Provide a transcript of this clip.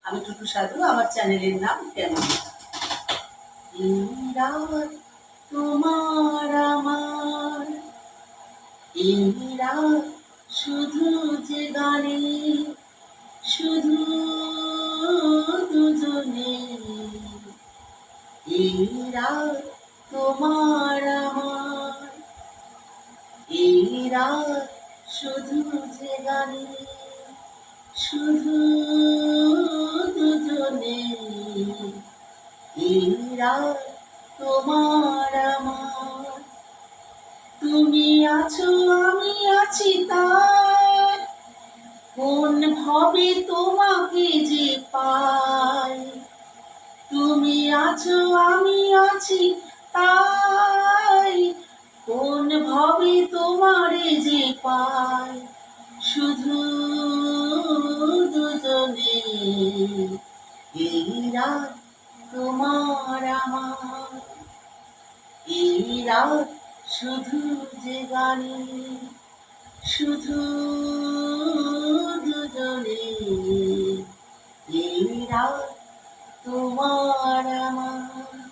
আমি টুটু সাধু, আমার চ্যানেলের নাম কেন। এই রাত তোমার আমার, এই রাত শুধু যে গানে, শুধু দুজনে। এই রাত তোমার আমার, এই রাত শুধু যে গানে, শুধু দুজনে। এই রাত তোমার আমার, তুমি আছো আমি আছি তাই, কোন ভবে তোমাকে যে পাই। তুমি আছো আমি আছি তাই, কোন ভবে তোমারে যে পাই। শুধু দুজনে। এই রাত তোমার আমার, এই রাত শুধু যে গানে, শুধু দুজনে। এই রাত তোমার আমার।